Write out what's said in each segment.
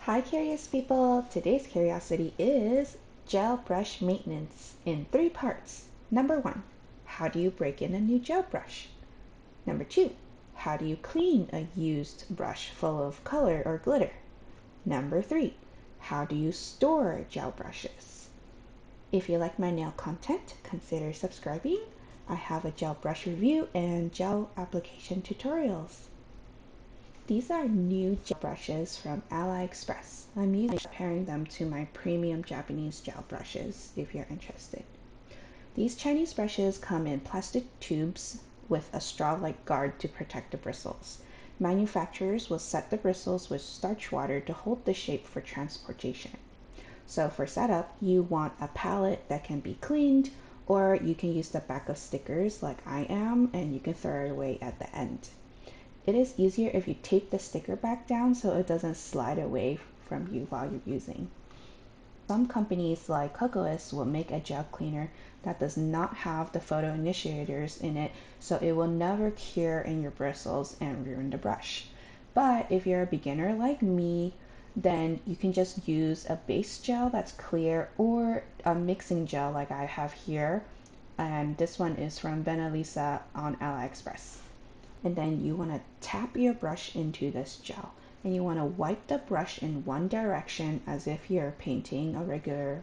Hi curious people! Today's curiosity is gel brush maintenance in 3 parts. Number 1, how do you break in a new gel brush? Number 2, how do you clean a used brush full of color or glitter? Number 3, how do you store gel brushes? If you like my nail content, consider subscribing. I have a gel brush review and gel application tutorials. These are new gel brushes from Aliexpress. I'm comparing them to my premium Japanese gel brushes if you're interested. These Chinese brushes come in plastic tubes with a straw-like guard to protect the bristles. Manufacturers will set the bristles with starch water to hold the shape for transportation. So for setup, you want a palette that can be cleaned, or you can use the back of stickers like I am, and you can throw it away at the end. It is easier if you tape the sticker back down so it doesn't slide away from you while you're using. Some companies like Kokoist will make a gel cleaner that does not have the photo initiators in it, so it will never cure in your bristles and ruin the brush. But if you're a beginner like me, then you can just use a base gel that's clear or a mixing gel like I have here. And this one is from Benelisa on Aliexpress. And then you want to tap your brush into this gel, and you want to wipe the brush in one direction as if you're painting a regular,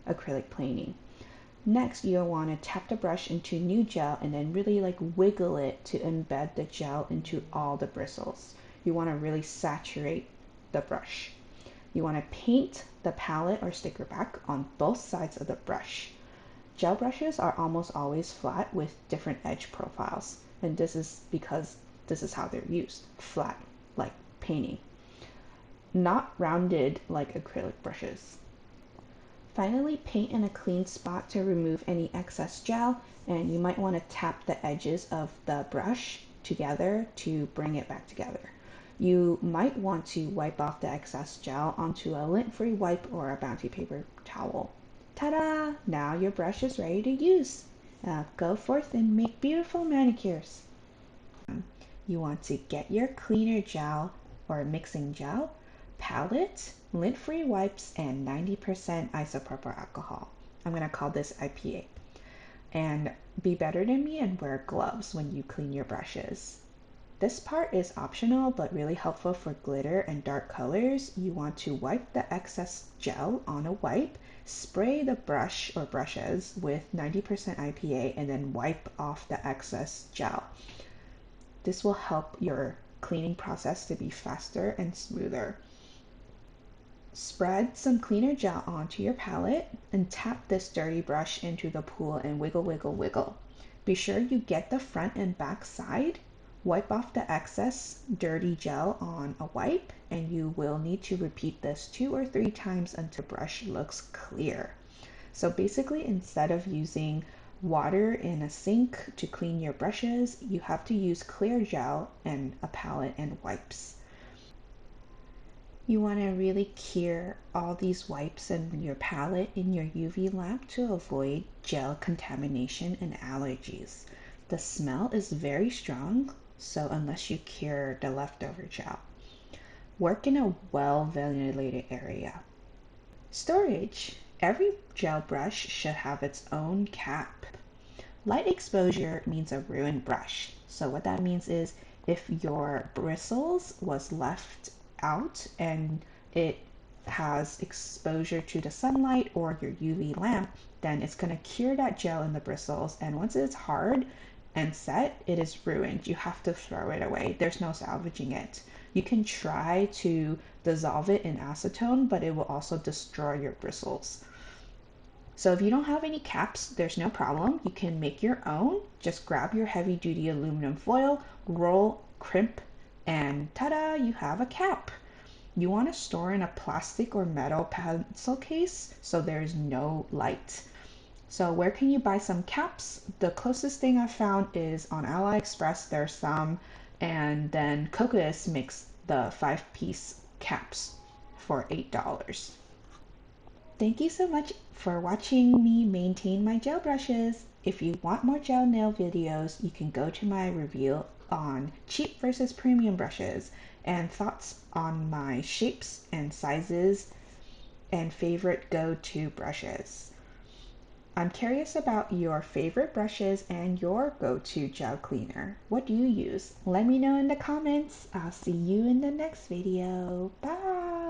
acrylic painting. Next, you'll want to tap the brush into new gel and then really wiggle it to embed the gel into all the bristles. You want to really saturate the brush. You want to paint the palette or sticker back on both sides of the brush. Gel brushes are almost always flat with different edge profiles, and this is because this is how they're used, flat, like painting, not rounded like acrylic brushes. Finally, paint in a clean spot to remove any excess gel, and you might want to tap the edges of the brush together to bring it back together. You might want to wipe off the excess gel onto a lint-free wipe or a bounty paper towel. Ta-da! Now your brush is ready to use. Go forth and make beautiful manicures. You want to get your cleaner gel or mixing gel, palette, lint-free wipes, and 90% isopropyl alcohol. I'm going to call this IPA. And be better than me and wear gloves when you clean your brushes. This part is optional but really helpful for glitter and dark colors. You want to wipe the excess gel on a wipe, spray the brush or brushes with 90% IPA, and then wipe off the excess gel. This will help your cleaning process to be faster and smoother. Spread some cleaner gel onto your palette and tap this dirty brush into the pool and wiggle, wiggle, wiggle. Be sure you get the front and back side. Wipe off the excess dirty gel on a wipe, and you will need to repeat this 2 or 3 times until the brush looks clear. So basically, instead of using water in a sink to clean your brushes, you have to use clear gel and a palette and wipes. You want to really cure all these wipes and your palette in your UV lamp to avoid gel contamination and allergies. The smell is very strong, so unless you cure the leftover gel. Work in a well-ventilated area. Storage. Every gel brush should have its own cap. Light exposure means a ruined brush. So what that means is if your bristles was left out and it has exposure to the sunlight or your UV lamp, then it's going to cure that gel in the bristles, and once it's hard and set, it is ruined. You have to throw it away. There's no salvaging it. You can try to dissolve it in acetone, but it will also destroy your bristles. So if you don't have any caps, there's no problem. You can make your own. Just grab your heavy duty aluminum foil, roll, crimp, and ta-da, you have a cap. You want to store in a plastic or metal pencil case so there's no light. So where can you buy some caps? The closest thing I found is on Aliexpress. There's some, and then Kokoist makes the 5-piece caps for $8. Thank you so much for watching me maintain my gel brushes. If you want more gel nail videos, you can go to my review on cheap versus premium brushes. and thoughts on my shapes and sizes and favorite go-to brushes. I'm curious about your favorite brushes and your go-to gel cleaner. What do you use? Let me know in the comments. I'll see you in the next video. Bye!